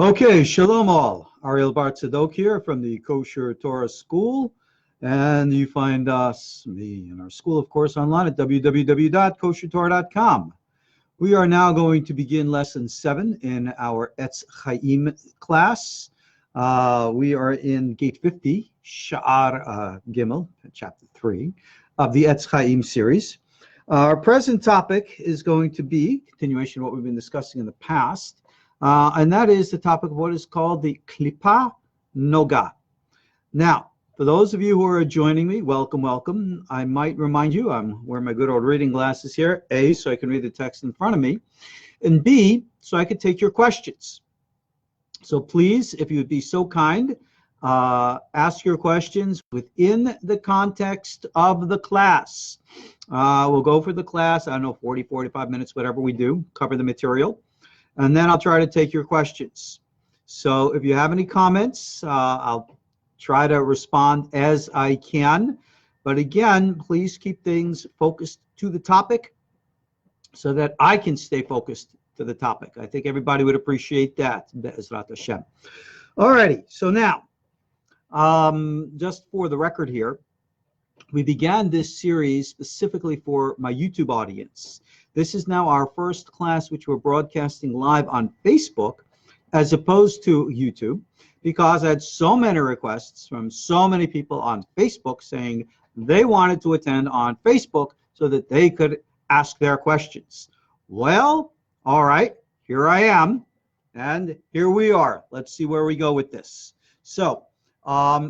Okay, shalom all. Ariel Tzadok here from the KosherTorah School, and you find me and our school, of course, online at www.koshertorah.com. We are now going to begin lesson 7 in our Etz Hayim class. We are in gate 50, Sha'ar Gimel, chapter 3 of the Etz Hayim series. Our present topic is going to be a continuation of what we've been discussing in the past. And that is the topic of what is called the Klipah Nogah. Now, for those of you who are joining me, welcome, welcome. I might remind you, I'm wearing my good old reading glasses here. A, so I can read the text in front of me. And B, so I can take your questions. So please, if you would be so kind, ask your questions within the context of the class. We'll go for the class, I don't know, 40, 45 minutes, whatever we do, cover the material. And then I'll try to take your questions. So if you have any comments, I'll try to respond as I can. But again, please keep things focused to the topic so that I can stay focused to the topic. I think everybody would appreciate that. Be'ezrat Hashem. Alrighty, so now, just for the record here, we began this series specifically for my YouTube audience. This is now our first class which we're broadcasting live on Facebook as opposed to YouTube, because I had so many requests from so many people on Facebook saying they wanted to attend on Facebook so that they could ask their questions. Well, all right, here I am, and here we are. Let's see where we go with this. So,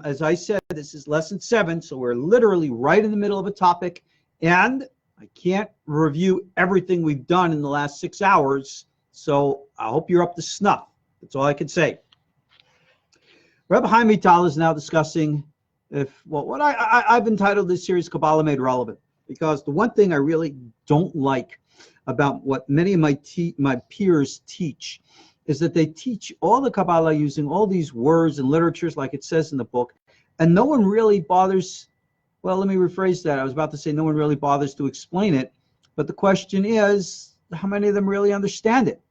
as I said, this is lesson 7, so we're literally right in the middle of a topic, and I can't review everything we've done in the last 6 hours, so I hope you're up to snuff. That's all I can say. Reb Chaim Vital is now discussing what I've entitled this series Kabbalah Made Relevant, because the one thing I really don't like about what many of my peers teach is that they teach all the Kabbalah using all these words and literatures like it says in the book, and no one really bothers. Well, let me rephrase that. I was about to say no one really bothers to explain it, but the question is, how many of them really understand it?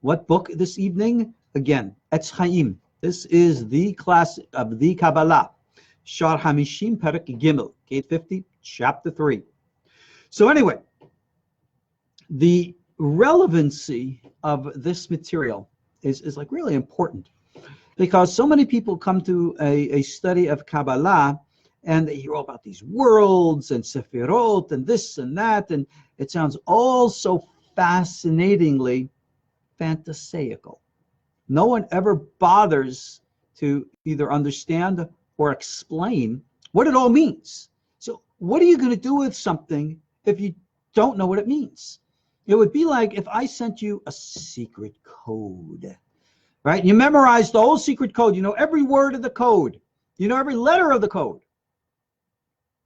What book this evening? Again, Etz Hayim. This is the class of the Kabbalah. Shar Hamishim Perek Gimel, gate 50, chapter 3. So anyway, the relevancy of this material is like really important, because so many people come to a study of Kabbalah and they hear all about these worlds and Sefirot and this and that, and it sounds all so fascinatingly fantasaical. No one ever bothers to either understand or explain what it all means. So what are you going to do with something if you don't know what it means? It would be like if I sent you a secret code, right? You memorize the whole secret code. You know every word of the code. You know every letter of the code.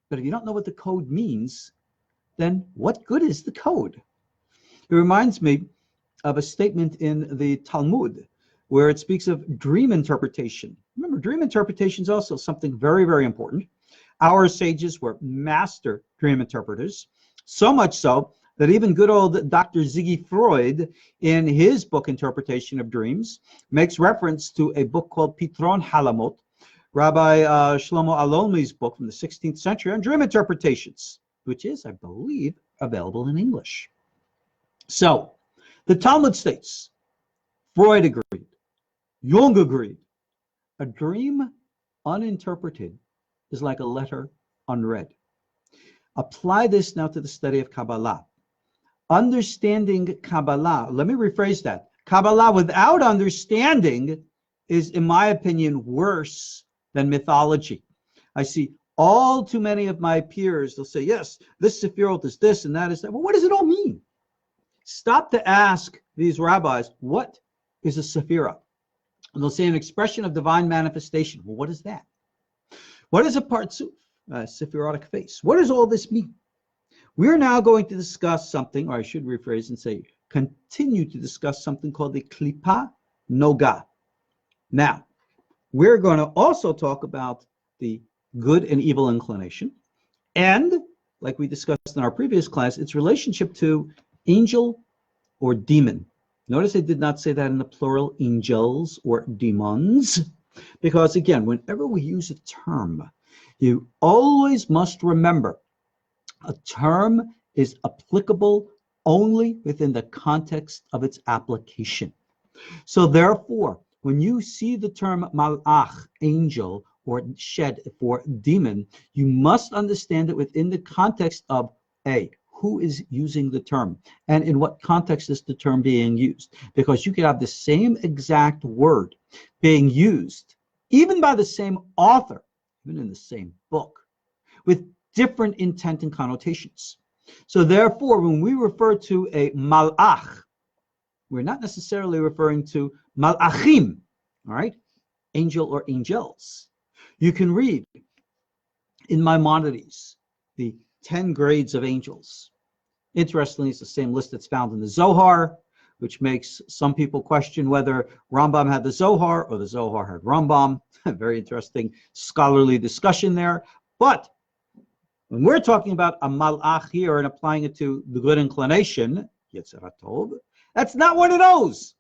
But if you don't know what the code means, then what good is the code? It reminds me of a statement in the Talmud where it speaks of dream interpretation. Remember, dream interpretation is also something very, very important. Our sages were master dream interpreters, so much so that even good old Dr. Ziggy Freud, in his book Interpretation of Dreams, makes reference to a book called Pitron Halamot, Rabbi Shlomo Aloni's book from the 16th century on dream interpretations, which is, I believe, available in English. So, the Talmud states, Freud agreed, Jung agreed, a dream uninterpreted is like a letter unread. Apply this now to the study of Kabbalah. Understanding Kabbalah, let me rephrase that. Kabbalah without understanding is, in my opinion, worse than mythology. I see all too many of my peers, they'll say, yes, this Sefirot is this and that is that. Well, what does it all mean? Stop to ask these rabbis, what is a Sephirah? And they'll say an expression of divine manifestation. Well, what is that? What is a Partsuf, Sephirotic face? What does all this mean? We're now going to discuss something, or I should rephrase and say, continue to discuss something called the Klipah Nogah. Now, we're going to also talk about the good and evil inclination, and, like we discussed in our previous class, its relationship to angel or demon. Notice I did not say that in the plural, angels or demons, because again, whenever we use a term, you always must remember a term is applicable only within the context of its application. So therefore, when you see the term malach, angel, or shed for demon, you must understand it within the context of who is using the term and in what context is the term being used. Because you could have the same exact word being used, even by the same author, even in the same book, with different intent and connotations. So therefore, when we refer to a malach, we're not necessarily referring to malachim, all right, angel or angels. You can read in Maimonides the 10 grades of angels. Interestingly, it's the same list that's found in the Zohar, which makes some people question whether Rambam had the Zohar or the Zohar had Rambam. Very interesting scholarly discussion there. But when we're talking about a malach here and applying it to the good inclination, Yetzer HaTov, that's not one of those.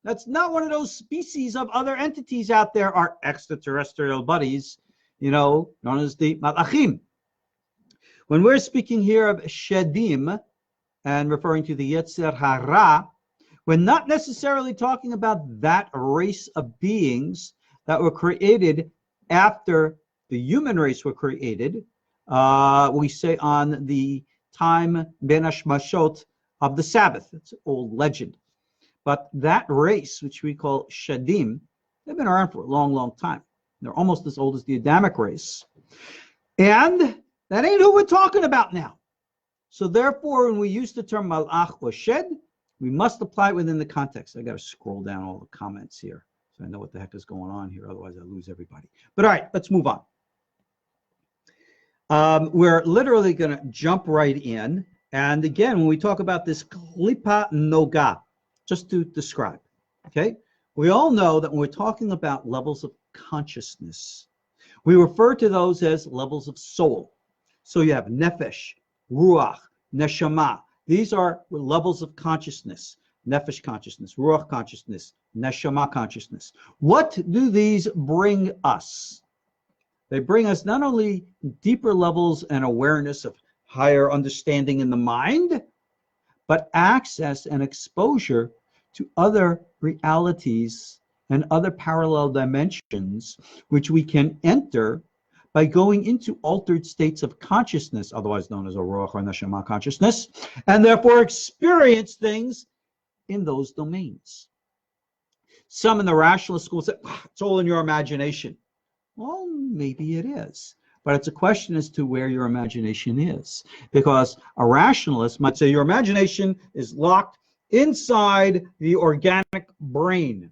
That's not one of those species of other entities out there, our extraterrestrial buddies, known as the malachim. When we're speaking here of shedim and referring to the Yetzer Hara, we're not necessarily talking about that race of beings that were created after the human race were created. We say on the time Ben Hashmashot of the Sabbath. It's an old legend. But that race, which we call Shedim, they've been around for a long, long time. They're almost as old as the Adamic race. And that ain't who we're talking about now. So therefore, when we use the term malach or shed, we must apply it within the context. I got to scroll down all the comments here so I know what the heck is going on here. Otherwise, I lose everybody. But all right, let's move on. We're literally going to jump right in. And again, when we talk about this Klipah Nogah, just to describe, okay? We all know that when we're talking about levels of consciousness, we refer to those as levels of soul. So you have nefesh, ruach, neshama. These are levels of consciousness. Nefesh consciousness, ruach consciousness, neshama consciousness. What do these bring us? They bring us not only deeper levels and awareness of higher understanding in the mind, but access and exposure to other realities and other parallel dimensions, which we can enter by going into altered states of consciousness, otherwise known as a ruach or neshama consciousness, and therefore experience things in those domains. Some in the rationalist school say, it's all in your imagination. Well, maybe it is. But it's a question as to where your imagination is. Because a rationalist might say your imagination is locked inside the organic brain.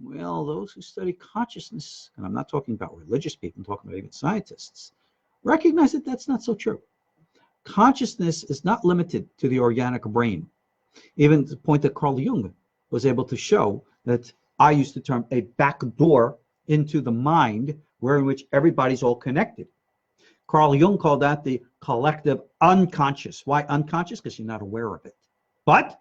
Well, those who study consciousness, and I'm not talking about religious people, I'm talking about even scientists, recognize that that's not so true. Consciousness is not limited to the organic brain. Even to the point that Carl Jung was able to show that I used the term a back door into the mind, where in which everybody's all connected. Carl Jung called that the collective unconscious. Why unconscious? Because you're not aware of it. But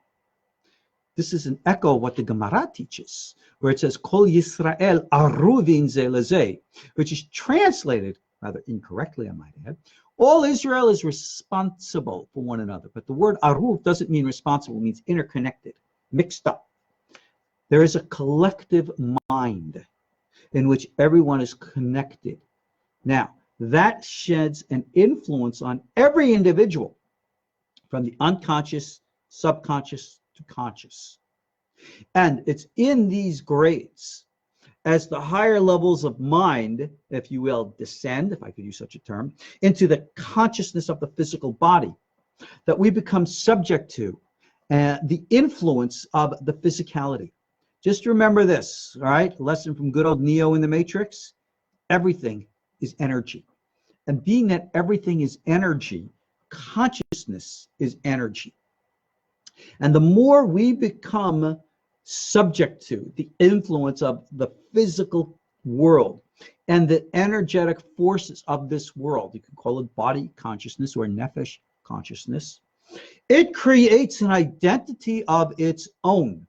this is an echo of what the Gemara teaches, where it says, Kol Yisrael aruvin ze leze, which is translated, rather incorrectly I might add, all Israel is responsible for one another. But the word aruv doesn't mean responsible, it means interconnected, mixed up. There is a collective mind in which everyone is connected. Now, that sheds an influence on every individual, from the unconscious, subconscious, to conscious. And it's in these grades, as the higher levels of mind, if you will, descend, if I could use such a term, into the consciousness of the physical body, that we become subject to the influence of the physicality. Just remember this, all right? Lesson from good old Neo in the Matrix. Everything is energy. And being that everything is energy, consciousness is energy. And the more we become subject to the influence of the physical world and the energetic forces of this world, you can call it body consciousness or nefesh consciousness, It creates an identity of its own,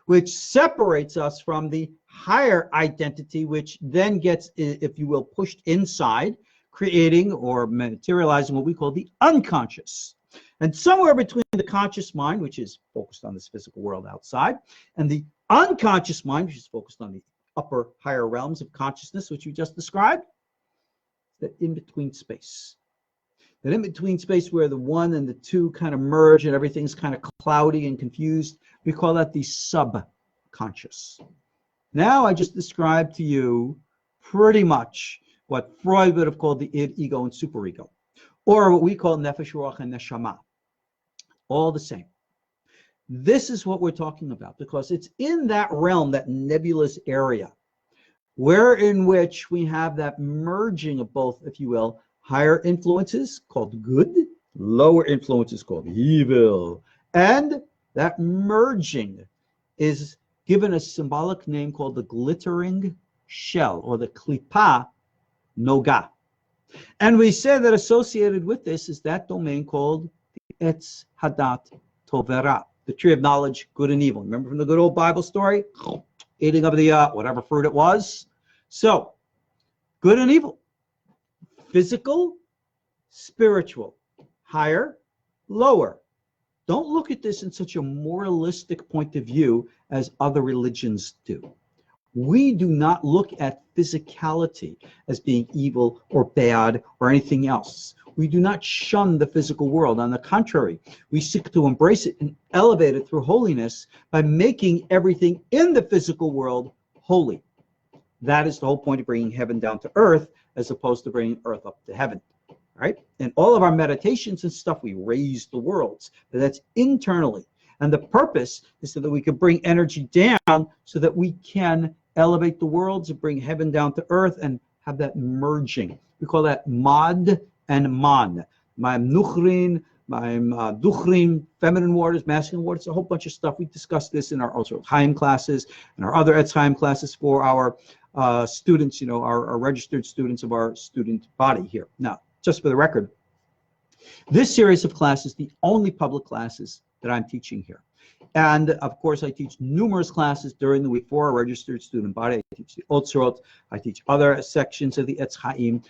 which separates us from the higher identity, which then gets, if you will, pushed inside, creating or materializing what we call the unconscious. And somewhere between the conscious mind, which is focused on this physical world outside, and the unconscious mind, which is focused on the upper, higher realms of consciousness, which we just described, that in-between space. That in-between space where the one and the two kind of merge and everything's kind of cloudy and confused, we call that the subconscious. Now I just described to you pretty much what Freud would have called the id, ego, and superego, or what we call nefesh, ruach, and neshama. All the same. This is what we're talking about, because it's in that realm, that nebulous area, where in which we have that merging of both, if you will, higher influences called good, lower influences called evil. And that merging is given a symbolic name called the glittering shell, or the Klipah Nogah. And we say that associated with this is that domain called the Etz Hadat Tovera, the tree of knowledge, good and evil. Remember from the good old Bible story? Eating of the whatever fruit it was. So, good and evil. Physical, spiritual, higher, lower. Don't look at this in such a moralistic point of view as other religions do. We do not look at physicality as being evil or bad or anything else. We do not shun the physical world. On the contrary, we seek to embrace it and elevate it through holiness by making everything in the physical world holy. That is the whole point of bringing heaven down to earth, as opposed to bringing earth up to heaven. Right? In all of our meditations and stuff, we raise the worlds, but that's internally. And the purpose is so that we can bring energy down so that we can elevate the worlds and bring heaven down to earth and have that merging. We call that mad and man. Ma'im nuchrin, ma'im duchrin, feminine waters, masculine waters, a whole bunch of stuff. We discussed this in our Etz Hayim classes and our other Etz Hayim classes for our students, you know, our registered students of our student body here. Now, just for the record, this series of classes, the only public classes that I'm teaching here. And of course, I teach numerous classes during the week for a registered student body. I teach the Otzrot, I teach other sections of the Etz Hayim.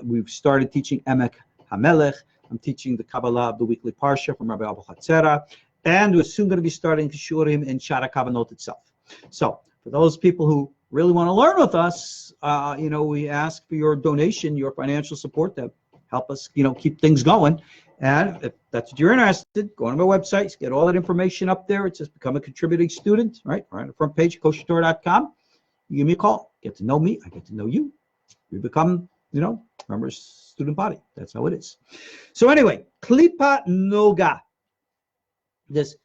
We've started teaching Emek HaMelech. I'm teaching the Kabbalah of the weekly Parsha from Rabbi Abu Chatzera. And we're soon going to be starting Shurim in Shara Kavanot itself. So for those people who really want to learn with us, you know, we ask for your donation, your financial support to help us, you know, keep things going. And if that's what you're interested, go on my website, get all that information up there. It says become a contributing student, right on the front page, KosherTorah.com. You give me a call, get to know me, I get to know you. We become, you know, members, student body. That's how it is. So anyway, Klipah Nogah, this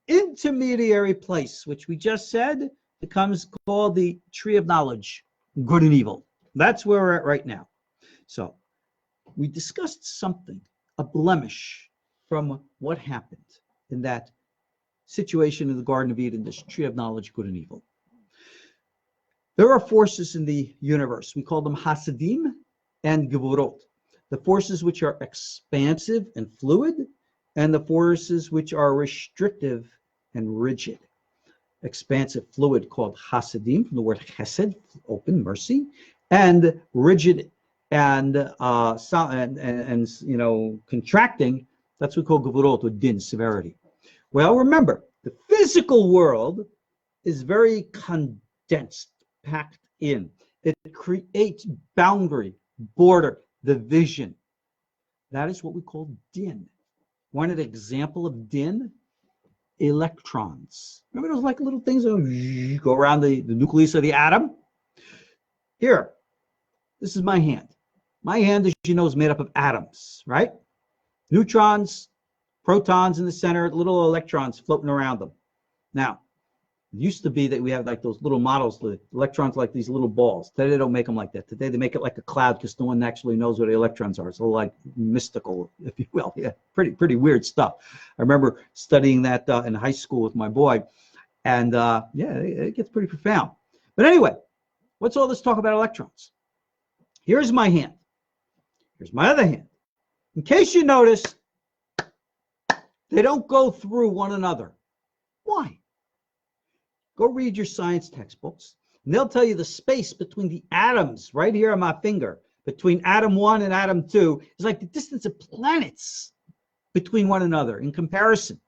intermediary place, which we just said becomes called the tree of knowledge, good and evil. That's where we're at right now. So we discussed something, a blemish from what happened in that situation in the Garden of Eden, this tree of knowledge, good and evil. There are forces in the universe. We call them Hasadim and Gevurot. The forces which are expansive and fluid, and the forces which are restrictive and rigid. Expansive, fluid, called Hasadim, from the word Chesed, open, mercy, and rigid and you know, contracting, that's what we call Gevurot, or Din, severity. Well, remember, the physical world is very condensed, packed in. It creates boundary, border, division. That is what we call Din. Want an example of Din? Electrons. Remember those like little things that go around the nucleus of the atom? Here, this is my hand. My hand, as you know, is made up of atoms, right? Neutrons, protons in the center, little electrons floating around them. Now, it used to be that we had like those little models, the electrons like these little balls. Today they don't make them like that. Today they make it like a cloud because no one actually knows what the electrons are. It's all like mystical, if you will. Yeah, pretty weird stuff. I remember studying that in high school with my boy, and yeah, it gets pretty profound. But anyway, what's all this talk about electrons? Here's my hand. Here's my other hand. In case you notice, They don't go through one another. Why? Go read your science textbooks, and they'll tell you the space between the atoms right here on my finger, between atom 1 and atom 2, is like the distance of planets between one another in comparison.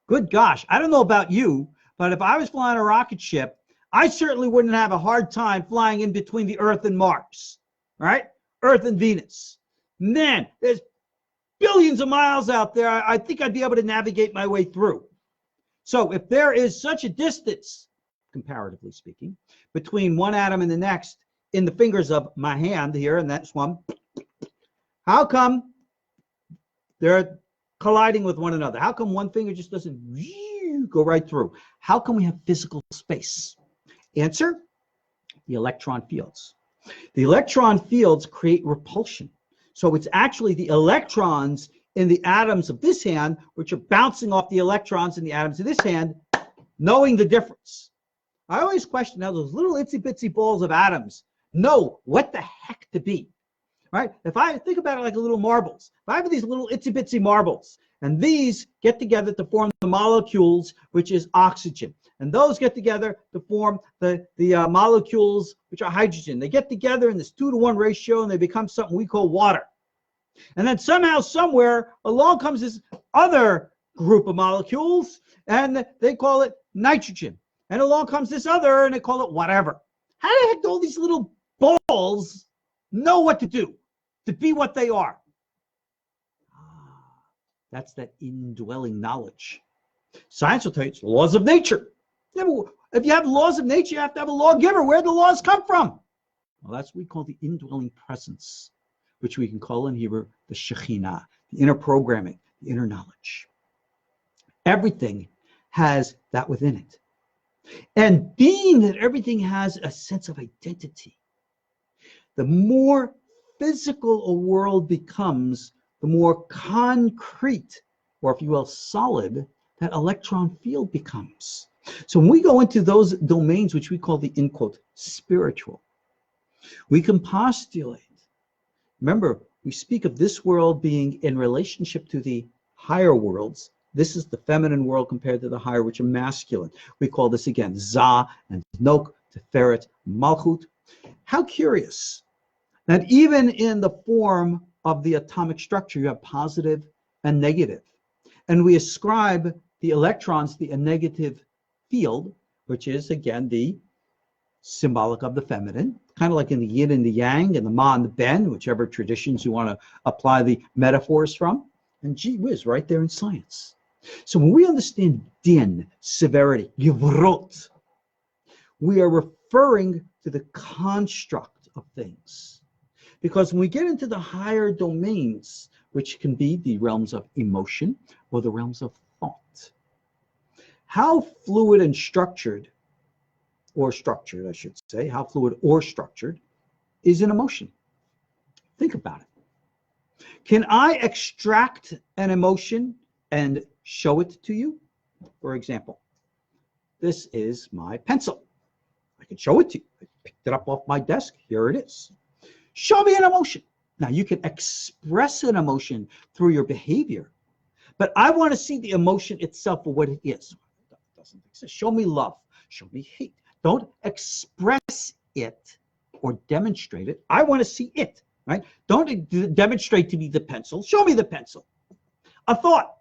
Good gosh, I don't know about you, but if I was flying a rocket ship, I certainly wouldn't have a hard time flying in between the Earth and Mars, right? Earth and Venus. Man, there's billions of miles out there. I think I'd be able to navigate my way through. So if there is such a distance, comparatively speaking, between one atom and the next in the fingers of my hand here, and that's one, how come they're colliding with one another? How come one finger just doesn't go right through? How come we have physical space? Answer, the electron fields. The electron fields create repulsion. So it's actually the electrons in the atoms of this hand, which are bouncing off the electrons in the atoms of this hand, knowing the difference. I always question how those little itsy bitsy balls of atoms know what the heck to be, right? If I think about it like little marbles, if I have these little itsy bitsy marbles, and these get together to form the molecules, which is oxygen, and those get together to form the molecules, which are hydrogen. They get together in this 2-to-1 ratio, and they become something we call water. And then somehow, somewhere, along comes this other group of molecules, and they call it nitrogen. And along comes this other, and they call it whatever. How the heck do all these little balls know what to do, to be what they are? That's that indwelling knowledge. Science will tell you it's laws of nature. If you have laws of nature, you have to have a lawgiver. Where do the laws come from? Well, that's what we call the indwelling presence, which we can call in Hebrew the Shekhinah, the inner programming, the inner knowledge. Everything has that within it. And being that everything has a sense of identity, the more physical a world becomes, the more concrete, or if you will, solid, that electron field becomes. So when we go into those domains, which we call the, in quote, spiritual, we can postulate. Remember, we speak of this world being in relationship to the higher worlds. This is the feminine world compared to the higher, which are masculine. We call this again Za and Tzadok, Tiferet, Malchut. How curious that even in the form of the atomic structure, you have positive and negative. And we ascribe the electrons to a negative field, which is, again, the symbolic of the feminine, kind of like in the yin and the yang and the ma and the ben, whichever traditions you want to apply the metaphors from. And gee whiz, right there in science. So when we understand din, severity, gevurot, we are referring to the construct of things. Because when we get into the higher domains, which can be the realms of emotion or the realms of thought, how fluid and structured, or structured, I should say, how fluid or structured is an emotion? Think about it. Can I extract an emotion and show it to you? For example, this is my pencil. I can show it to you. I picked it up off my desk. Here it is. Show me an emotion. Now, you can express an emotion through your behavior, but I want to see the emotion itself for what it is. It doesn't exist. Show me love. Show me hate. Don't express it or demonstrate it. I want to see it, right? Don't demonstrate to me the pencil. Show me the pencil. A thought.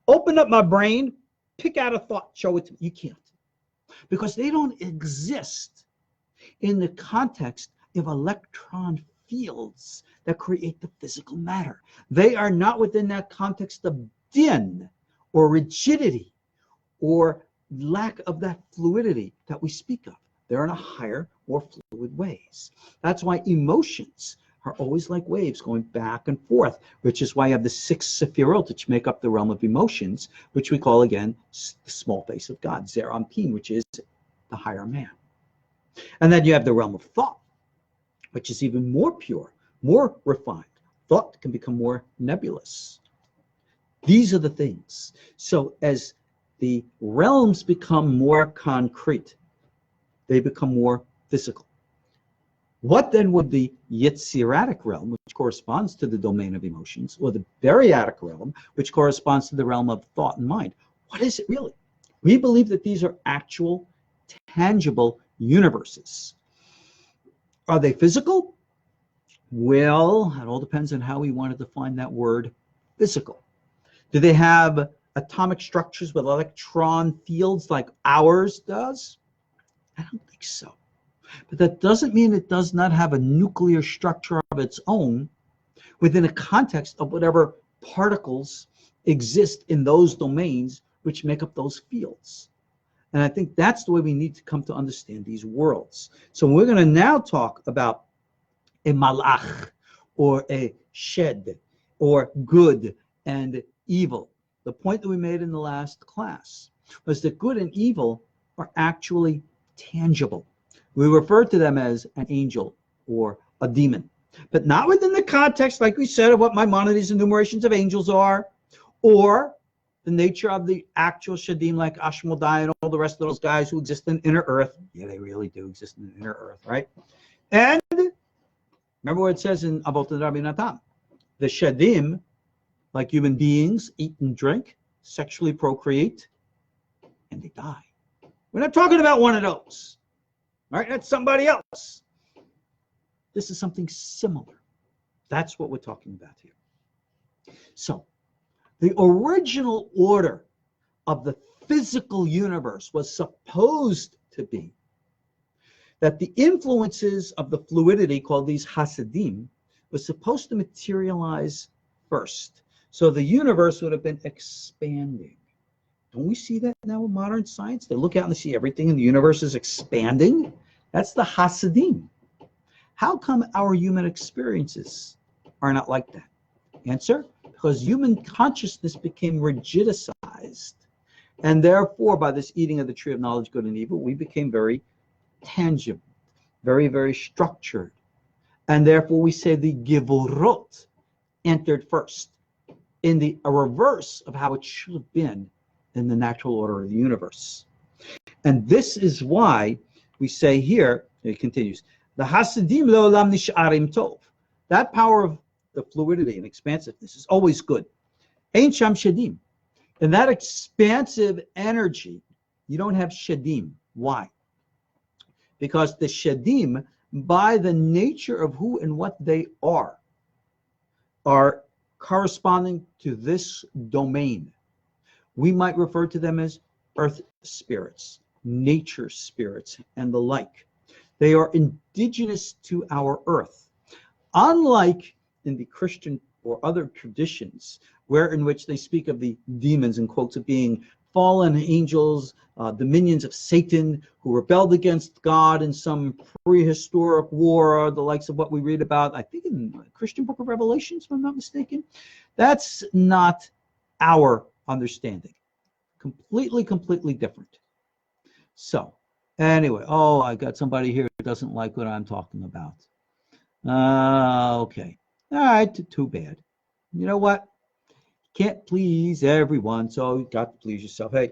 Open up my brain, pick out a thought, show it to me. You can't. Because they don't exist in the context of electron fields that create the physical matter. They are not within that context of din or rigidity or lack of that fluidity that we speak of. They're in a higher, more fluid ways. That's why emotions are always like waves going back and forth, which is why you have the 6 sephirot, which make up the realm of emotions, which we call, again, the small face of God, Zer Anpin, which is the higher man. And then you have the realm of thought, which is even more pure, more refined. Thought can become more nebulous. These are the things. So as the realms become more concrete, they become more physical. What then would the Yetziratic realm, which corresponds to the domain of emotions, or the Bariatic realm, which corresponds to the realm of thought and mind? What is it really? We believe that these are actual, tangible universes. Are they physical? Well, it all depends on how we want to define that word, physical. Do they have atomic structures with electron fields like ours does? I don't think so. But that doesn't mean it does not have a nuclear structure of its own within a context of whatever particles exist in those domains which make up those fields. And I think that's the way we need to come to understand these worlds. So we're going to now talk about a malach, or a shed, or good and evil. The point that we made in the last class was that good and evil are actually tangible. We refer to them as an angel or a demon, but not within the context, like we said, of what Maimonides' enumerations of angels are, or the nature of the actual shadim, like Ashmodai and all the rest of those guys who exist in inner earth. Yeah, they really do exist in inner earth, right? And remember what it says in Avot Rabbi Natan, the shadim, like human beings, eat and drink, sexually procreate, and they die. We're not talking about one of those. All right, that's somebody else. This is something similar. That's what we're talking about here. So, the original order of the physical universe was supposed to be that the influences of the fluidity, called these Hasadim, was supposed to materialize first. So the universe would have been expanding. Don't we see that now in modern science? They look out and they see everything in the universe is expanding. That's the Hasadim. How come our human experiences are not like that? Answer, because human consciousness became rigidized. And therefore, by this eating of the tree of knowledge, good and evil, we became very tangible, very, very structured. And therefore, we say the Gevurot entered first in a reverse of how it should have been in the natural order of the universe. And this is why we say here, it continues, the Hasadim le'olam nish'arim tov. That power of the fluidity and expansiveness is always good. Ein sham shadim. In that expansive energy, you don't have shadim. Why? Because the shadim, by the nature of who and what they are corresponding to this domain. We might refer to them as earth spirits, nature spirits, and the like. They are indigenous to our earth. Unlike in the Christian or other traditions, in which they speak of the demons, in quotes, of being fallen angels, dominions of Satan, who rebelled against God in some prehistoric war, the likes of what we read about, I think, in the Christian book of Revelations, if I'm not mistaken. That's not our understanding. Completely different. So, anyway, I got somebody here who doesn't like what I'm talking about. Okay. All right, too bad. You know what? Can't please everyone, so you got to please yourself. Hey,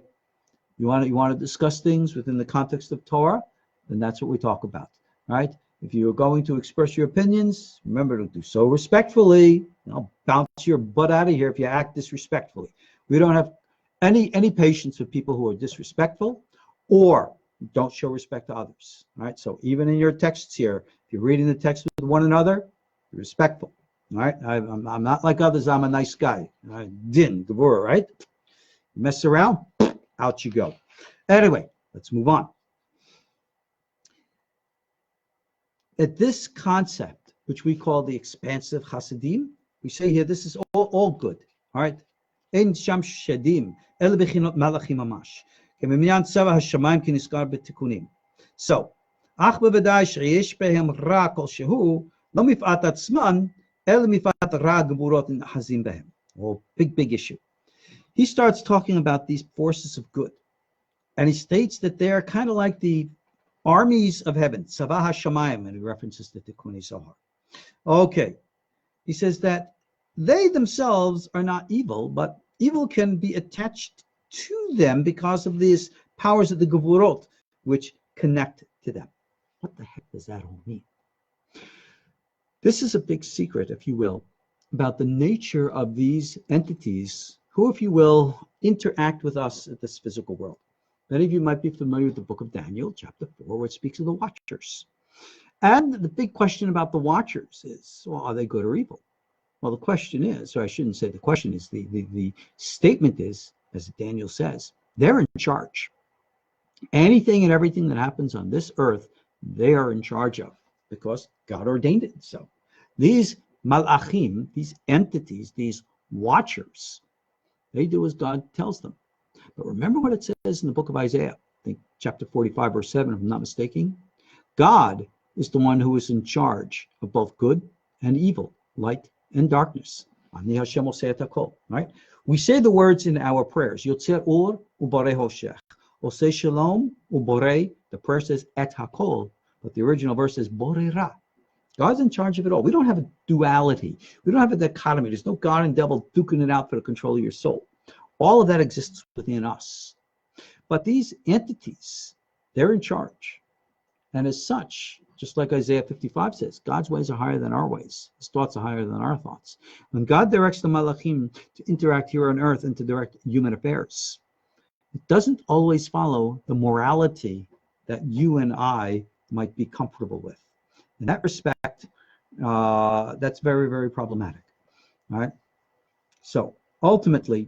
you want to discuss things within the context of Torah, then that's what we talk about, right? If you're going to express your opinions, remember to do so respectfully. I'll bounce your butt out of here if you act disrespectfully. We don't have any patience with people who are disrespectful or don't show respect to others. All right. So even in your texts here, if you're reading the text with one another, be respectful. All right. I'm not like others. I'm a nice guy. All right. Din, Gevurah, right? Mess around, out you go. Anyway, let's move on. At this concept, which we call the expansive Hasadim, we say here this is all good. All right. Ein sham shadim el bechinot malachim mamash. כמניין צבע השמיים כנזכר בתיקונים. So, אך בוודאי שיש בהם רע כלשהו, לא מפאת עצמן, אלא מפאת רע גבורות נחזים בהם. Oh, big issue. He starts talking about these forces of good. And he states that they are kind of like the armies of heaven, Tzava HaShamayim, and he references the Tikkun Zohar. Okay. He says that they themselves are not evil, but evil can be attached to them because of these powers of the Gevurot, which connect to them. What the heck does that all mean? This is a big secret, if you will, about the nature of these entities who, if you will, interact with us at this physical world. Many of you might be familiar with the book of Daniel, chapter 4, where it speaks of the watchers. And the big question about the watchers is, well, are they good or evil? Well, the question is, or I shouldn't say the question is, the statement is, as Daniel says, they're in charge. Anything and everything that happens on this earth, they are in charge of, because God ordained it so. These malachim, these entities, these watchers, they do as God tells them. But remember what it says in the book of Isaiah, I think chapter 45, verse 7, if I'm not mistaken. God is the one who is in charge of both good and evil, light and darkness. Ani Hashem oseh et hakol, right? We say the words in our prayers. Yotzer or uborei hoshech. Oseh shalom uborei. The prayer says et hakol, but the original verse says borei ra. God's in charge of it all. We don't have a duality. We don't have a dichotomy. There's no God and devil duking it out for the control of your soul. All of that exists within us. But these entities, they're in charge. And as such, just like Isaiah 55 says, God's ways are higher than our ways. His thoughts are higher than our thoughts. When God directs the malachim to interact here on earth and to direct human affairs, it doesn't always follow the morality that you and I might be comfortable with. In that respect, that's very, very problematic. All right. So ultimately,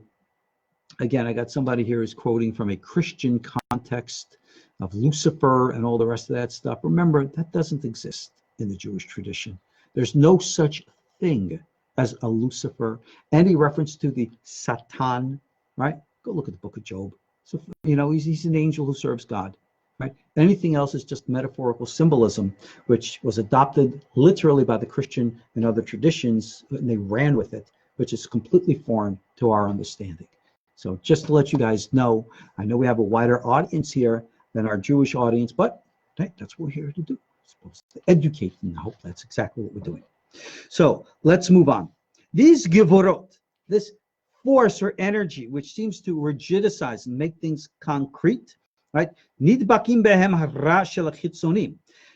again, I got somebody here who's quoting from a Christian context of Lucifer and all the rest of that stuff. Remember, that doesn't exist in the Jewish tradition. There's no such thing as a Lucifer. Any reference to the Satan, right? Go look at the book of Job. So, you know, he's an angel who serves God, right? Anything else is just metaphorical symbolism, which was adopted literally by the Christian and other traditions, and they ran with it, which is completely foreign to our understanding. So just to let you guys know, I know we have a wider audience here than our Jewish audience, but hey, that's what we're here to do. We're supposed to educate, and I hope that's exactly what we're doing. So let's move on. These Gevurot, this force or energy, which seems to rigidize and make things concrete, right?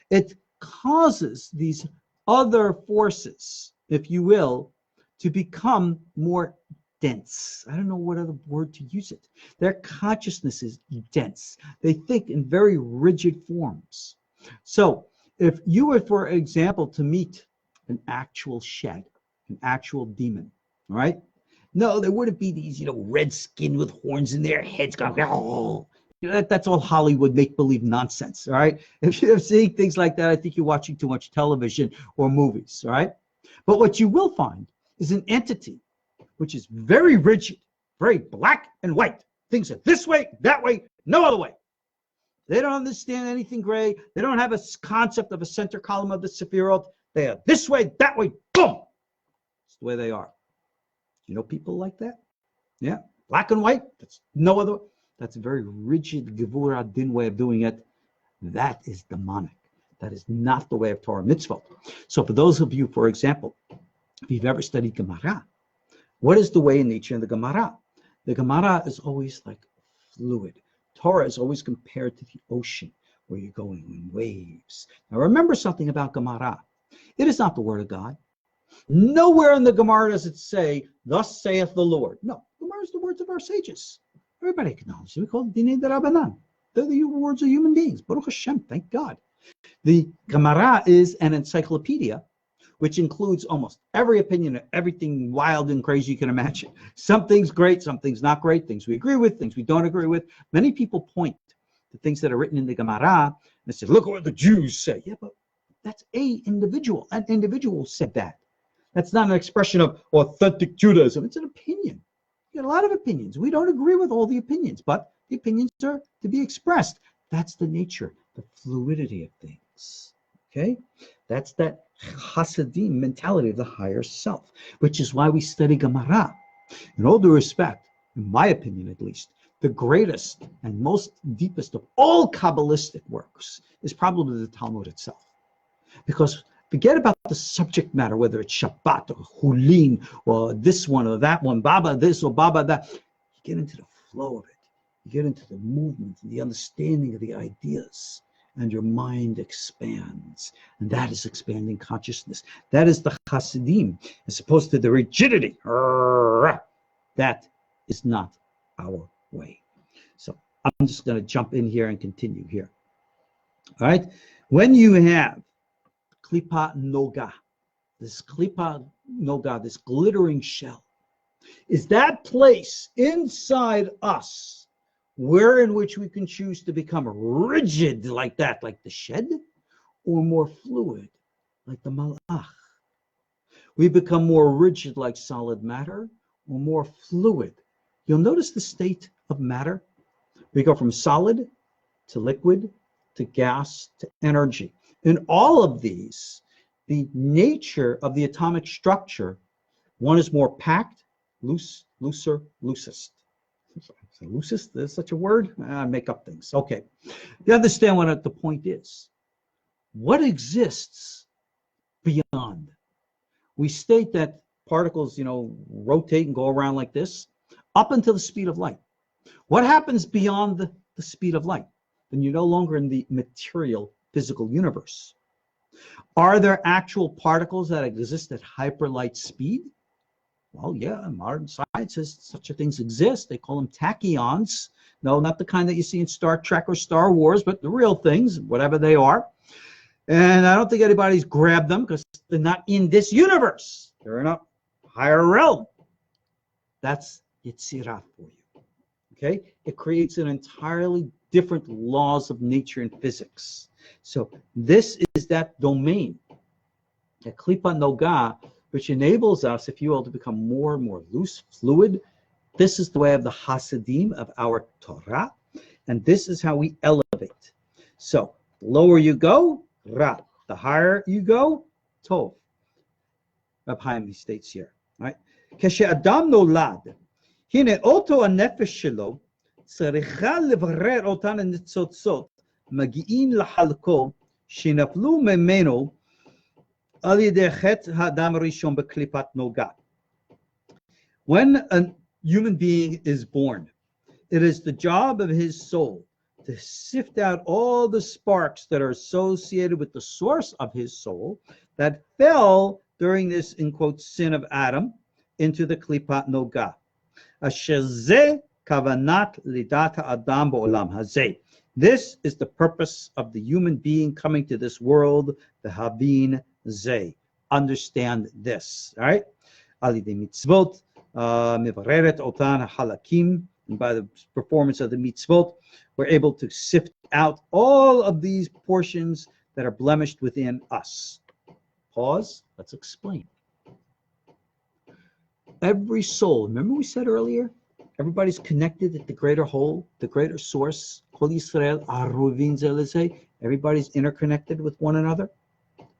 It causes these other forces, if you will, to become more dense. I don't know what other word to use it. Their consciousness is dense. They think in very rigid forms. So if you were, for example, to meet an actual shed, an actual demon, all right? No, there wouldn't be these, red skin with horns in their heads going, oh. That's all Hollywood make-believe nonsense, all right? If you're seeing things like that, I think you're watching too much television or movies, all right? But what you will find is an entity which is very rigid, very black and white. Things are this way, that way, no other way. They don't understand anything gray. They don't have a concept of a center column of the Sephirot. They are this way, that way, boom. It's the way they are. You know people like that? Yeah, black and white. That's no other. That's a very rigid Gevurah din way of doing it. That is demonic. That is not the way of Torah mitzvot. So for those of you, for example, if you've ever studied Gemara, what is the way in nature in the Gemara? The Gemara is always like fluid. Torah is always compared to the ocean, where you're going in waves. Now remember something about Gemara. It is not the word of God. Nowhere in the Gemara does it say, thus saith the Lord. No, Gemara is the words of our sages. Everybody acknowledges it. We call it Dinei D'Rabbanan. They're the words of human beings. Baruch Hashem, thank God. The Gemara is an encyclopedia, which includes almost every opinion, everything wild and crazy you can imagine. Some things great, some things not great, things we agree with, things we don't agree with. Many people point to things that are written in the Gemara and say, look at what the Jews say. Yeah, but that's an individual. An individual said that. That's not an expression of authentic Judaism. It's an opinion. You got a lot of opinions. We don't agree with all the opinions, but the opinions are to be expressed. That's the nature, the fluidity of things. Okay? That's that Hasadim mentality of the higher self, which is why we study Gemara. In all due respect, in my opinion at least, the greatest and most deepest of all Kabbalistic works is probably the Talmud itself. Because forget about the subject matter, whether it's Shabbat or Hulin or this one or that one, Baba this or Baba that. You get into the flow of it. You get into the movement and the understanding of the ideas. and your mind expands. And that is expanding consciousness. That is the Hasadim, as opposed to the rigidity. That is not our way. So I'm just going to jump in here and continue here. All right. When you have Klipah Nogah, this Klipah Nogah, this glittering shell, is that place inside us where in which we can choose to become rigid like that, like the shed, or more fluid like the malach. We become more rigid like solid matter, or more fluid. You'll notice the state of matter. We go from solid to liquid to gas to energy. In all of these, the nature of the atomic structure, one is more packed, loose, looser, loosest. So loosest, there's such a word? I make up things. Okay. You understand what the point is. What exists beyond? We state that particles, rotate and go around like this up until the speed of light. What happens beyond the speed of light? Then you're no longer in the material physical universe. Are there actual particles that exist at hyperlight speed? Well, yeah, modern science says such a things exist. They call them tachyons. No, not the kind that you see in Star Trek or Star Wars, but the real things, whatever they are. And I don't think anybody's grabbed them because they're not in this universe. They're in a higher realm. That's Yetzirah for you. Okay? It creates an entirely different laws of nature and physics. So this is that domain, the Klipah Nogah, which enables us, if you will, to become more and more loose, fluid. This is the way of the Hasadim of our Torah, and this is how we elevate. So the lower you go, Ra. The higher you go, Tov. Reb Hayim states here, right? Adam nolad, hine oto הנפש שלו צריכה לברר אותן הניצוצות מגיעים לחלקו שנפלו ממנו על ידי חטא האדם הראשון בקליפת נוגה. When a human being is born, it is the job of his soul to sift out all the sparks that are associated with the source of his soul that fell during this, in quotes, sin of Adam into the Klipah Nogah. Asher zeh kavanat lidat ha'adam ba'olam hazeh. This is the purpose of the human being coming to this world, the Havin Zeh. Understand this, all right? Alidei mitzvot, mivareret otan halakim, and by the performance of the mitzvot, we're able to sift out all of these portions that are blemished within us. Pause, let's explain. Every soul, remember we said earlier, everybody's connected at the greater whole, the greater source. Kol Yisrael aruvin ze lezeh. Everybody's interconnected with one another.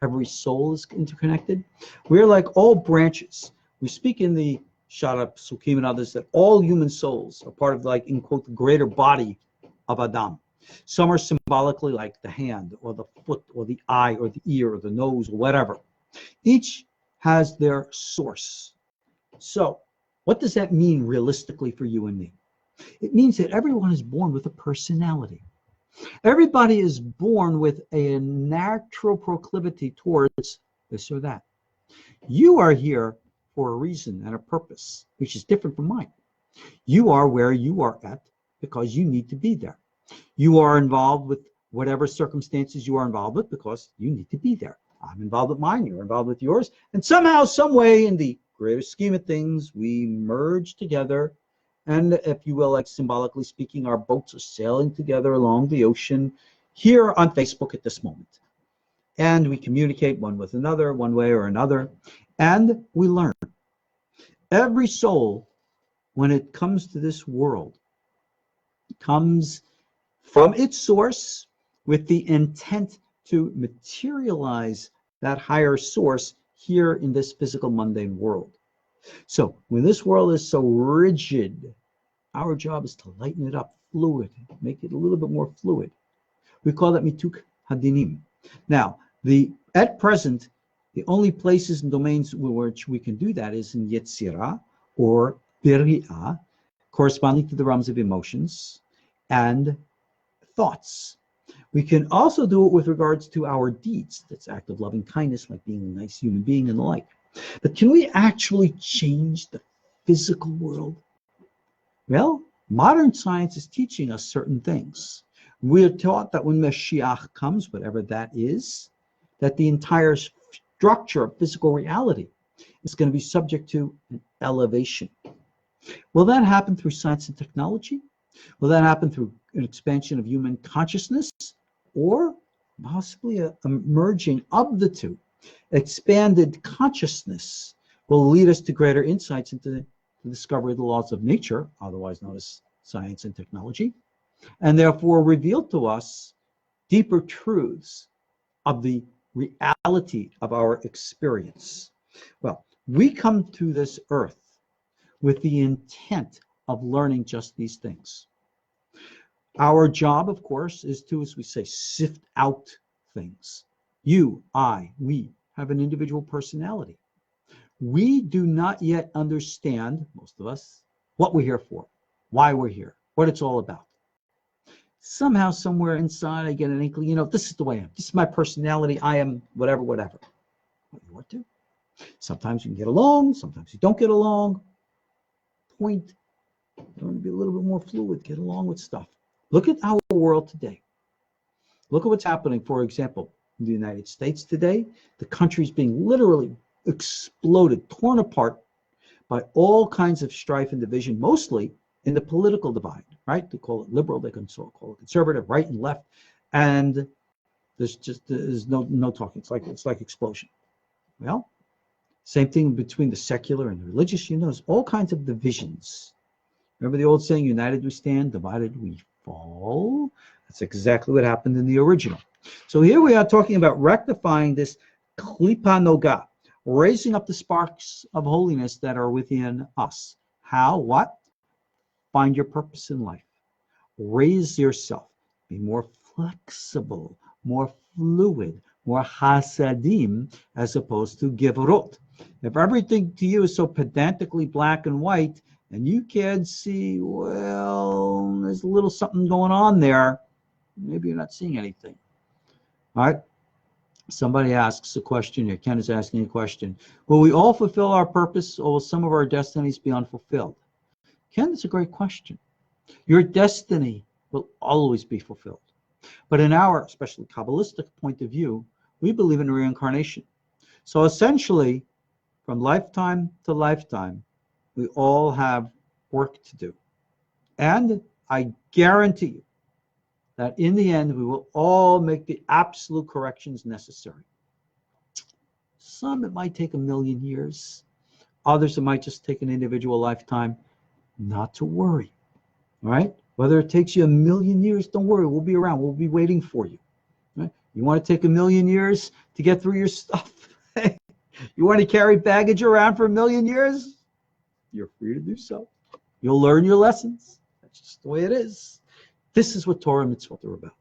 Every soul is interconnected. We're like all branches. We speak in the Shara Psukim and others that all human souls are part of, like, in quote, the greater body of Adam. Some are symbolically like the hand or the foot or the eye or the ear or the nose or whatever. Each has their source. So what does that mean realistically for you and me? It means that everyone is born with a personality. Everybody is born with a natural proclivity towards this or that. You are here for a reason and a purpose, which is different from mine. You are where you are at because you need to be there. You are involved with whatever circumstances you are involved with because you need to be there. I'm involved with mine, you're involved with yours, and somehow, some way, in the greater scheme of things, we merge together, and if you will, like symbolically speaking, our boats are sailing together along the ocean here on Facebook at this moment. And we communicate one with another, one way or another, and we learn. Every soul, when it comes to this world, comes from its source with the intent to materialize that higher source here in this physical mundane world. So when this world is so rigid, our job is to lighten it up, fluid, make it a little bit more fluid. We call that mituk hadinim. Now, at present, the only places and domains in which we can do that is in Yetzirah or Biri'ah, corresponding to the realms of emotions and thoughts. We can also do it with regards to our deeds. That's act of loving kindness, like being a nice human being and the like. But can we actually change the physical world? Well, modern science is teaching us certain things. We are taught that when Mashiach comes, whatever that is, that the entire structure of physical reality is going to be subject to an elevation. Will that happen through science and technology? Will that happen through an expansion of human consciousness, or possibly a merging of the two? Expanded consciousness will lead us to greater insights into the discovery of the laws of nature, otherwise known as science and technology, and therefore reveal to us deeper truths of the reality of our experience. Well, we come to this earth with the intent of learning just these things. Our job, of course, is to, as we say, sift out things. You, I, we have an individual personality. We do not yet understand, most of us, what we're here for, why we're here, what it's all about. Somehow, somewhere inside, I get an inkling, this is the way I am. This is my personality. I am whatever, whatever. What you want to. Sometimes you can get along. Sometimes you don't get along. Point. You want to be a little bit more fluid. Get along with stuff. Look at our world today. Look at what's happening, for example, in the United States today. The country's being literally exploded, torn apart by all kinds of strife and division, mostly in the political divide, right? They call it liberal, they can call it conservative, right and left, and there's no talking. It's like explosion. Well, same thing between the secular and the religious. There's all kinds of divisions. Remember the old saying, united we stand, divided we fall? That's exactly what happened in the original. So here we are talking about rectifying this Klipah Nogah, raising up the sparks of holiness that are within us. How? What? Find your purpose in life. Raise yourself. Be more flexible, more fluid, more Hasadim as opposed to Gevurot. If everything to you is so pedantically black and white, and you can't see, well, there's a little something going on there, maybe you're not seeing anything. All right? Somebody asks a question here. Ken is asking a question. Will we all fulfill our purpose, or will some of our destinies be unfulfilled? Ken, that's a great question. Your destiny will always be fulfilled. But in our, especially Kabbalistic point of view, we believe in reincarnation. So essentially, from lifetime to lifetime, we all have work to do. And I guarantee you that in the end, we will all make the absolute corrections necessary. Some, it might take 1,000,000 years. Others, it might just take an individual lifetime. Not to worry, all right? Whether it takes you 1,000,000 years, don't worry. We'll be around. We'll be waiting for you. Right? You want to take 1,000,000 years to get through your stuff? You want to carry baggage around for 1,000,000 years? You're free to do so. You'll learn your lessons. That's just the way it is. This is what Torah and mitzvot are about.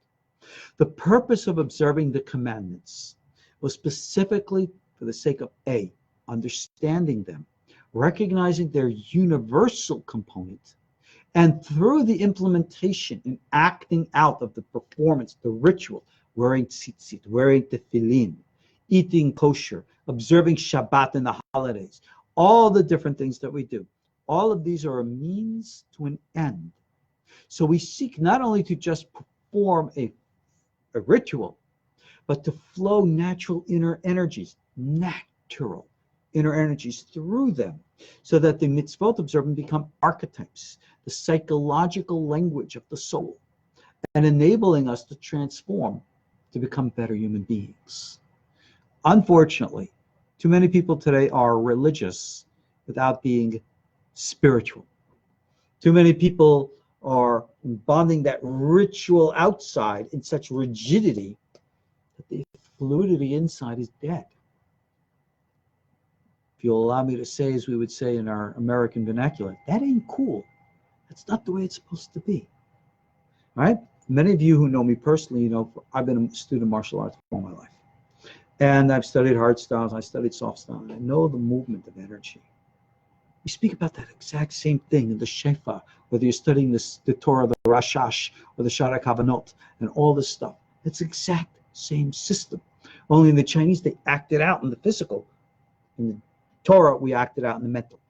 The purpose of observing the commandments was specifically for the sake of A, understanding them, recognizing their universal component, and through the implementation and acting out of the performance, the ritual, wearing tzitzit, wearing tefillin, eating kosher, observing Shabbat and the holidays, all the different things that we do. All of these are a means to an end. So we seek not only to just perform a ritual, but to flow natural inner energies, natural inner energies through them, so that the mitzvot observant become archetypes, the psychological language of the soul, and enabling us to transform to become better human beings. Unfortunately, too many people today are religious without being spiritual. Too many people are bonding that ritual outside in such rigidity that the fluidity inside is dead. If you'll allow me to say, as we would say in our American vernacular, that ain't cool. That's not the way it's supposed to be. All right? Many of you who know me personally, I've been a student of martial arts all my life. And I've studied hard styles, I studied soft styles. I know the movement of energy. We speak about that exact same thing in the Shefa, whether you're studying the Torah, the Rashash, or the Shara Kavanot, and all this stuff. It's the exact same system. Only in the Chinese, they act it out in the physical. In the Torah, we act it out in the mental.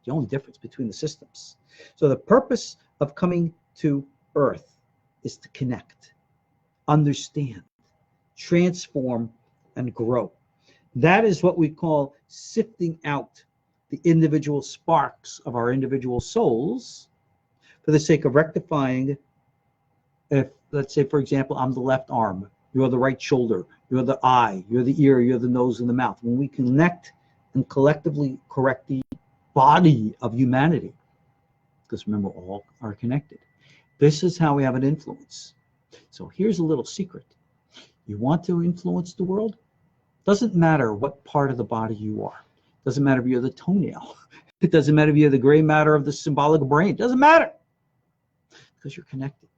The only difference between the systems. So the purpose of coming to Earth is to connect, understand, transform, and grow. That is what we call sifting out the individual sparks of our individual souls for the sake of rectifying. If, let's say, for example, I'm the left arm, you're the right shoulder, you're the eye, you're the ear, you're the nose and the mouth. When we connect and collectively correct the body of humanity, because remember, all are connected, this is how we have an influence. So here's a little secret. You want to influence the world? Doesn't matter what part of the body you are. Doesn't matter if you're the toenail. It doesn't matter if you're the gray matter of the symbolic brain. It doesn't matter. Because you're connected.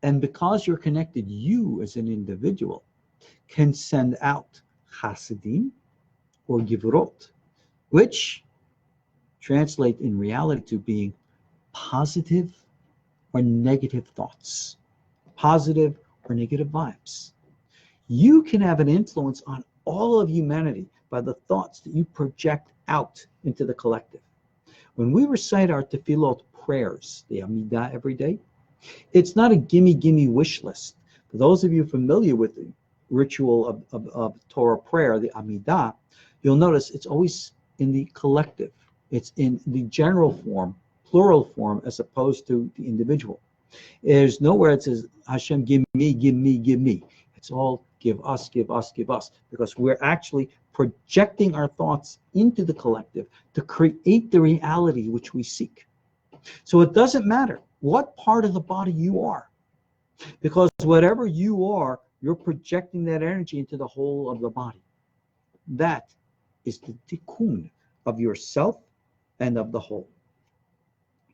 And because you're connected, you as an individual can send out Hasadim or Gevurot, which translate in reality to being positive or negative thoughts, positive or negative vibes. You can have an influence on all of humanity by the thoughts that you project out into the collective. When we recite our tefillot prayers, the Amidah every day, it's not a gimme wish list. For those of you familiar with the ritual of Torah prayer, the Amidah, you'll notice it's always in the collective. It's in the general form, plural form, as opposed to the individual. There's nowhere it says, Hashem, give me, give me, give me. It's all give us, give us, give us, because we're actually projecting our thoughts into the collective to create the reality which we seek. So it doesn't matter what part of the body you are, because whatever you are, you're projecting that energy into the whole of the body. That is the tikkun of yourself and of the whole.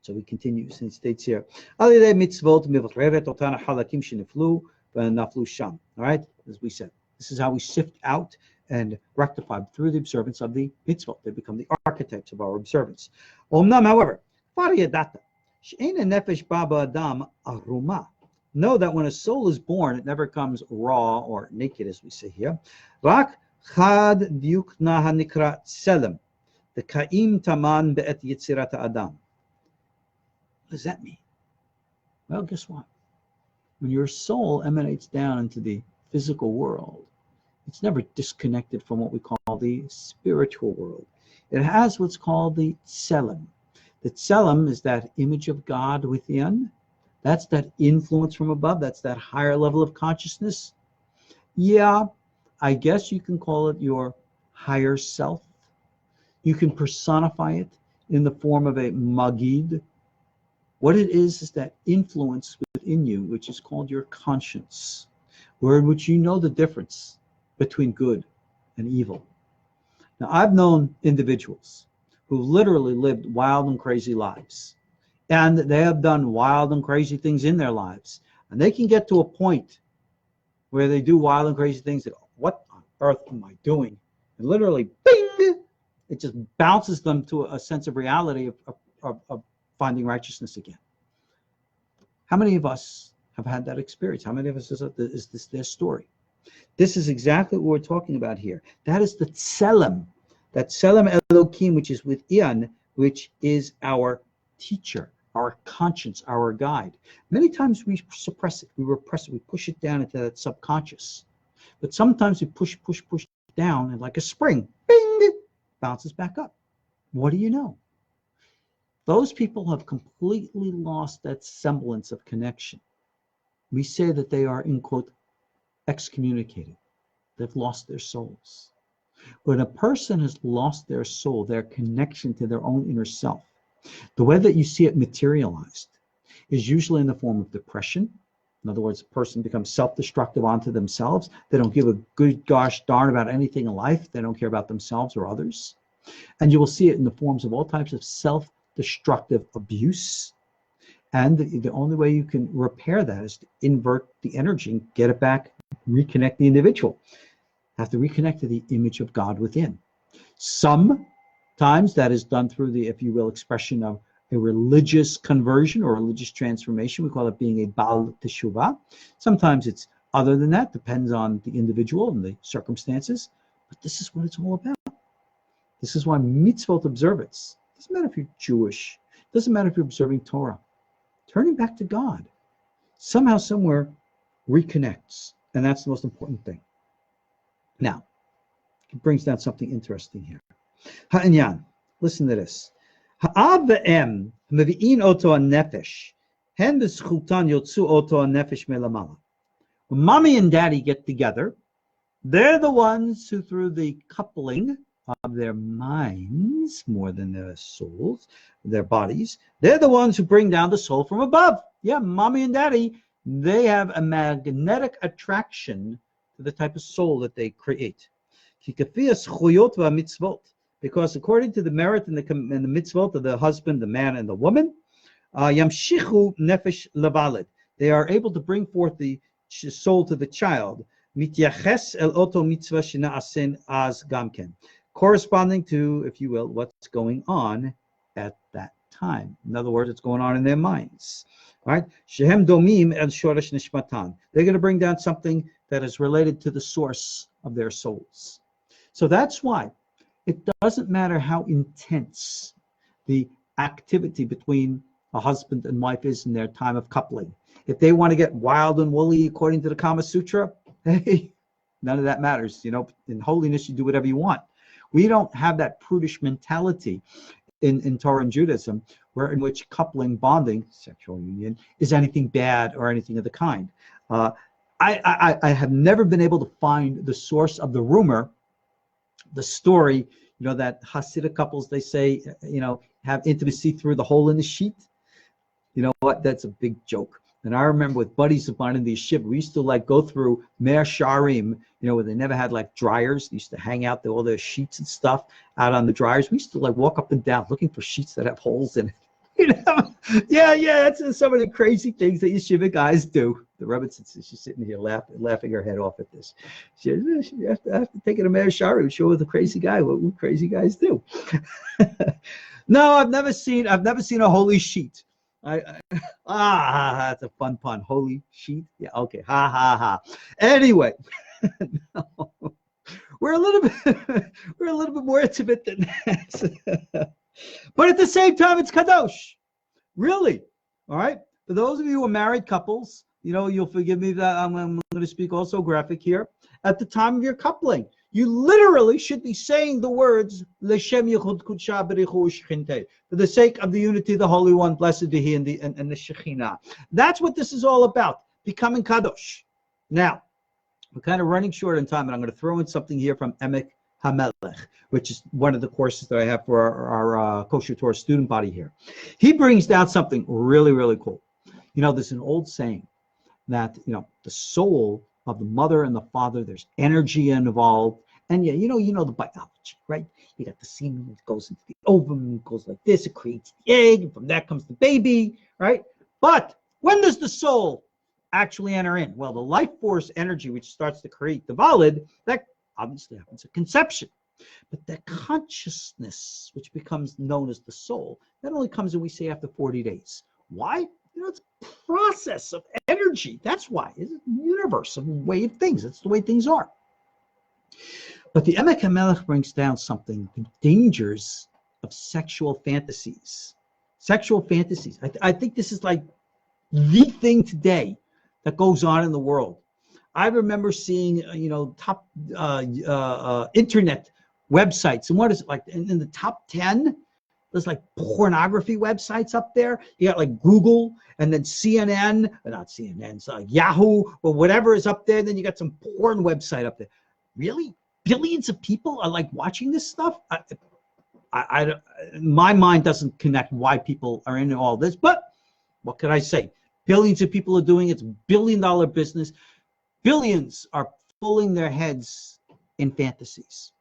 So we continue, since it states here, all right, as we said, this is how we sift out and rectify through the observance of the mitzvot. They become the archetypes of our observance. However, know that when a soul is born, it never comes raw or naked, as we say here. Rak chad diukna hanikra tselem, the kaim taman be'et yitzirat adam. What does that mean? Well, guess what? When your soul emanates down into the physical world, it's never disconnected from what we call the spiritual world. It has what's called the tselem. The tselem is that image of God within. That's that influence from above. That's that higher level of consciousness. Yeah, I guess you can call it your higher self. You can personify it in the form of a magid. What it is that influence within you, which is called your conscience, where in which you know the difference between good and evil. Now, I've known individuals who literally lived wild and crazy lives, and they have done wild and crazy things in their lives, and they can get to a point where they do wild and crazy things that, what on earth am I doing? And literally, bing, it just bounces them to a sense of reality of finding righteousness again. How many of us have had that experience? How many of us is this their story? This is exactly what we're talking about here. That is the tselem, that tselem Elohim, which is within, which is our teacher, our conscience, our guide. Many times we suppress it, we repress it, we push it down into that subconscious. But sometimes we push down, and like a spring, bing, bounces back up. What do you know? Those people have completely lost that semblance of connection. We say that they are, in quote, excommunicated. They've lost their souls. When a person has lost their soul, their connection to their own inner self, the way that you see it materialized is usually in the form of depression. In other words, a person becomes self-destructive onto themselves. They don't give a good gosh darn about anything in life. They don't care about themselves or others. And you will see it in the forms of all types of self-destructive abuse. And the only way you can repair that is to invert the energy and get it back, reconnect the individual. Have to reconnect to the image of God within. Sometimes that is done through the, if you will, expression of a religious conversion or religious transformation. We call it being a Baal Teshuvah. Sometimes it's Other than that, depends on the individual and the circumstances. But this is what it's all about. This is why mitzvot observance, doesn't matter if you're Jewish, doesn't matter if you're observing Torah, turning back to God, somehow, somewhere, reconnects. And that's the most important thing. Now, it brings down something interesting here. Ha'inyan, listen to this. Ha'av ve'em mevi'in oto ha'nefesh, hen b'zchutan yotzu oto ha'nefesh melamala. When mommy and daddy get together, they're the ones who, through the coupling of their minds more than their souls, their bodies, they're the ones who bring down the soul from above. Yeah, mommy and daddy, they have a magnetic attraction to the type of soul that they create. Because according to the merit and the mitzvot of the husband, the man, and the woman, yamshichu nefesh levalid, they are able to bring forth the soul to the child, mityaches el oto mitzvah shena'asen az gamken, corresponding to, if you will, what's going on at that time. In other words, it's going on in their minds. Right? Shehem domim el shoresh nishmatan. They're going to bring down something that is related to the source of their souls. So that's why it doesn't matter how intense the activity between a husband and wife is in their time of coupling. If they want to get wild and woolly according to the Kama Sutra, hey, none of that matters. You know, in holiness, you do whatever you want. We don't have that prudish mentality in Torah and Judaism, in which coupling, bonding, sexual union, is anything bad or anything of the kind. I have never been able to find the source of the rumor, the story, you know, that Hasidic couples, they say, you know, have intimacy through the hole in the sheet. You know what? That's a big joke. And I remember with buddies of mine in the yeshiva, we used to like go through Me'er Sharim, you know, where they never had like dryers. They used to hang out all their sheets and stuff out on the dryers. We used to like walk up and down looking for sheets that have holes in it. You know? Yeah, that's some of the crazy things that yeshiva guys do. The Rebbe, she's sitting here laughing her head off at this. She has to take it to Me'er Sharim and show her the crazy guy, what crazy guys do. No, I've never seen a holy sheet. That's a fun pun. Holy sheet. Yeah, okay. Ha ha ha. Anyway, no, we're a little bit more intimate than that. But at the same time, it's kadosh. Really. All right. For those of you who are married couples, you know, you'll forgive me that I'm going to speak also graphic here. At the time of your coupling, you literally should be saying the words L'shem Yichud Kudsha B'richu U'Shechintei, for the sake of the unity, the Holy One, blessed be He, and the Shekhinah. That's what this is all about, becoming kadosh. Now, we're kind of running short on time, and I'm going to throw in something here from Emek HaMelech, which is one of the courses that I have for our KosherTorah student body here. He brings down something really, really cool. You know, there's an old saying that, you know, the soul of the mother and the father, there's energy involved. And yeah, you know the biology, right? You got the semen, it goes into the ovum, it goes like this, it creates the egg, and from that comes the baby, right? But when does the soul actually enter in? Well, the life force energy, which starts to create the valid, that obviously happens at conception. But that consciousness, which becomes known as the soul, that only comes, we say, after 40 days. Why? You know, it's a process of energy. That's why. It's a universe, a way of things. That's the way things are. But the Emek HaMelech brings down something, the dangers of sexual fantasies. Sexual fantasies. I think this is like the thing today that goes on in the world. I remember seeing, you know, top internet websites. And what is it like in the top 10? There's like pornography websites up there. You got like Google and then CNN, not CNN, so Yahoo or whatever is up there. Then you got some porn website up there. Really? Billions of people are like watching this stuff? My mind doesn't connect why people are into all this, but what can I say? Billions of people are doing it. It's a billion-dollar business. Billions are fooling their heads in fantasies.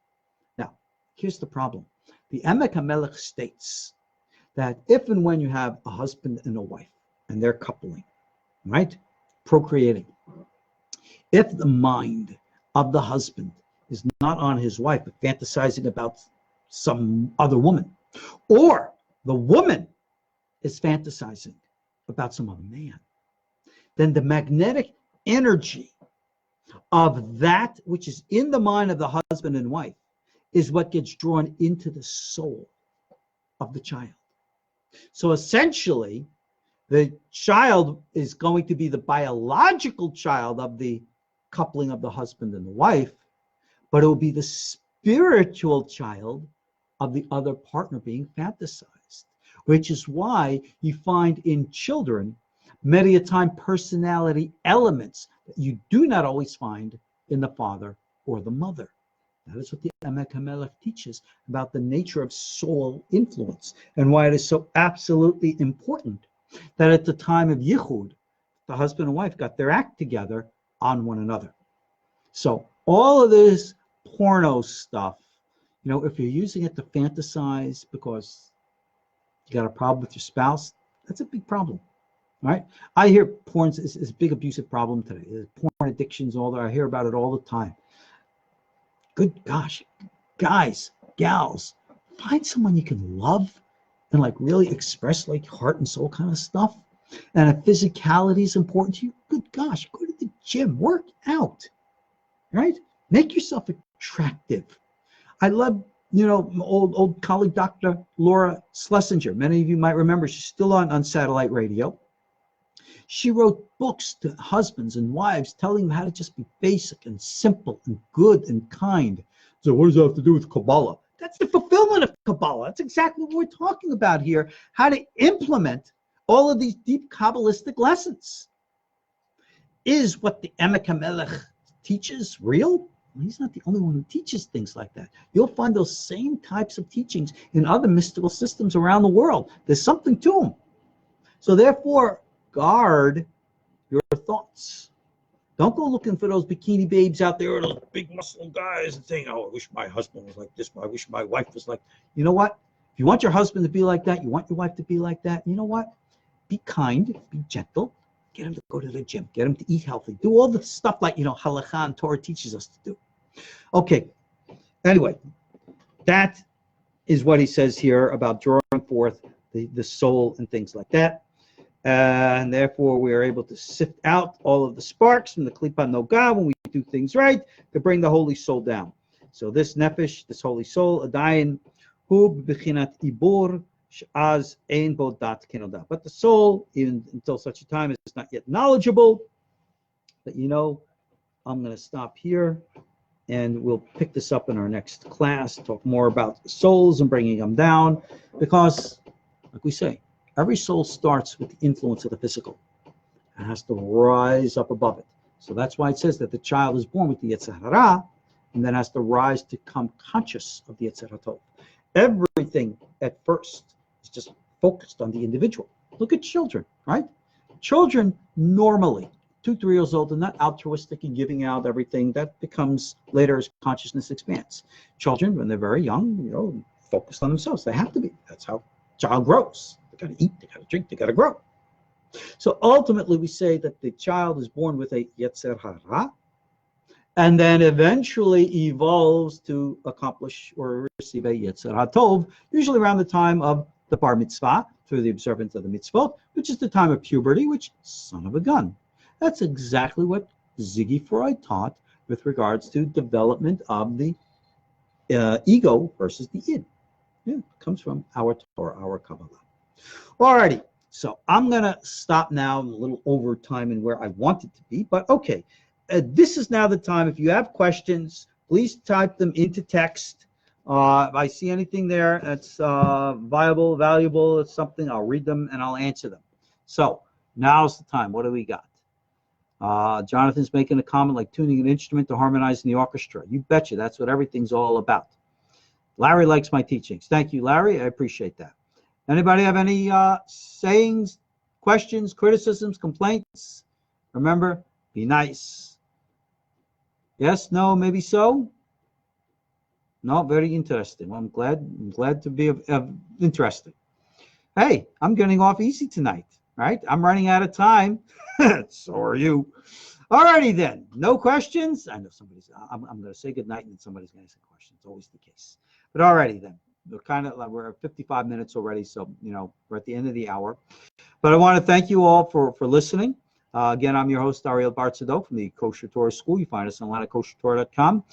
Now, here's the problem. The Emek HaMelech states that if and when you have a husband and a wife and they're coupling, right, procreating, if the mind of the husband is not on his wife but fantasizing about some other woman, or the woman is fantasizing about some other man, then the magnetic energy of that which is in the mind of the husband and wife is what gets drawn into the soul of the child. So essentially, the child is going to be the biological child of the coupling of the husband and the wife, but it will be the spiritual child of the other partner being fantasized, which is why you find in children many a time personality elements that you do not always find in the father or the mother. That is what the Emek HaMelech teaches about the nature of soul influence and why it is so absolutely important that at the time of Yichud, the husband and wife got their act together on one another. So all of this porno stuff, if you're using it to fantasize because you got a problem with your spouse, that's a big problem, right? I hear porn is a big abusive problem today. There's porn addictions, all that. I hear about it all the time. Good gosh, guys, gals, find someone you can love and like really express like heart and soul kind of stuff. And if physicality is important to you, good gosh, go to the gym, work out, right? Make yourself attractive. I love, old colleague, Dr. Laura Schlesinger. Many of you might remember, she's still on satellite radio. She wrote books to husbands and wives telling them how to just be basic and simple and good and kind. So what does that have to do with Kabbalah? That's the fulfillment of Kabbalah. That's exactly what we're talking about here, how to implement all of these deep Kabbalistic lessons. Is what the Emek HaMelech teaches real? Well, he's not the only one who teaches things like that. You'll find those same types of teachings in other mystical systems around the world. There's something to them. So therefore, guard your thoughts. Don't go looking for those bikini babes out there, or those big muscle guys, and saying, oh, I wish my husband was like this. I wish my wife was like. You know what? If you want your husband to be like that, you want your wife to be like that, you know what? Be kind, be gentle. Get him to go to the gym. Get him to eat healthy. Do all the stuff like, Halakha and Torah teaches us to do. Okay. Anyway, that is what he says here about drawing forth the soul and things like that. And therefore, we are able to sift out all of the sparks from the Klipah Nogah when we do things right to bring the holy soul down. So this nefesh, this holy soul, adayin hu b'chinat ibur sh'az ein bo dat kenodah. But the soul, even until such a time as it's not yet knowledgeable, but I'm going to stop here, and we'll pick this up in our next class, talk more about souls and bringing them down, because, like we say, every soul starts with the influence of the physical and has to rise up above it. So that's why it says that the child is born with the Yetzer Hara and then has to rise to become conscious of the Yetzer Hatov. Everything at first is just focused on the individual. Look at children, right? Children normally, 2, 3 years old, are not altruistic and giving out everything. That becomes later as consciousness expands. Children, when they're very young, focused on themselves. They have to be. That's how a child grows. They got to eat, they got to drink, they got to grow. So ultimately, we say that the child is born with a Yetzer Hara, and then eventually evolves to accomplish or receive a Yetzer HaTov, usually around the time of the Bar Mitzvah, through the observance of the mitzvot, which is the time of puberty, which son of a gun. That's exactly what Ziggy Freud taught with regards to development of the ego versus the id. Yeah, it comes from our Torah, our Kabbalah. Alrighty, so I'm going to stop now. I'm a little over time and where I wanted to be, but okay. This is now the time. If you have questions, please type them into text. If I see anything there that's viable, valuable, it's something, I'll read them and I'll answer them. So now's the time. What do we got? Jonathan's making a comment like tuning an instrument to harmonize in the orchestra. You betcha. That's what everything's all about. Larry likes my teachings. Thank you, Larry. I appreciate that. Anybody have any sayings, questions, criticisms, complaints? Remember, be nice. Yes, no, maybe so? No, very interesting. Well, I'm glad to be interested. Hey, I'm getting off easy tonight, right? I'm running out of time. So are you. Alrighty then. No questions? I know I'm going to say goodnight and somebody's going to ask a question. It's always the case. But alrighty then. We're at 55 minutes already, so we're at the end of the hour. But I want to thank you all for listening. Again, I'm your host, Ariel Tzadok from the KosherTorah School. You find us online at KosherTorah.com.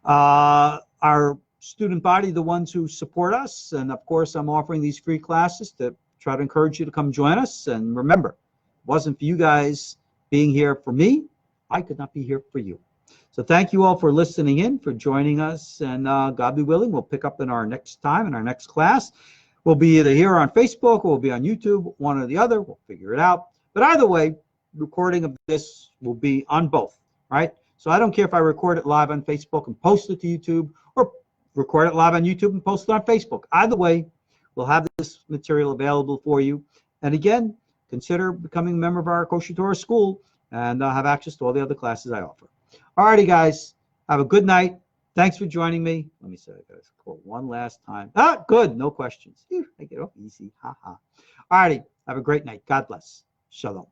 Our student body, the ones who support us, and of course, I'm offering these free classes to try to encourage you to come join us. And remember, if it wasn't for you guys being here for me, I could not be here for you. So thank you all for listening in, for joining us, and God be willing, we'll pick up in our next time, in our next class. We'll be either here on Facebook or we'll be on YouTube, one or the other. We'll figure it out. But either way, recording of this will be on both, right? So I don't care if I record it live on Facebook and post it to YouTube, or record it live on YouTube and post it on Facebook. Either way, we'll have this material available for you. And again, consider becoming a member of our KosherTorah school and have access to all the other classes I offer. Alrighty, guys, have a good night. Thanks for joining me. Let me say I got to quote one last time. Good, no questions. I get off easy. Ha ha. Alrighty, have a great night. God bless. Shalom.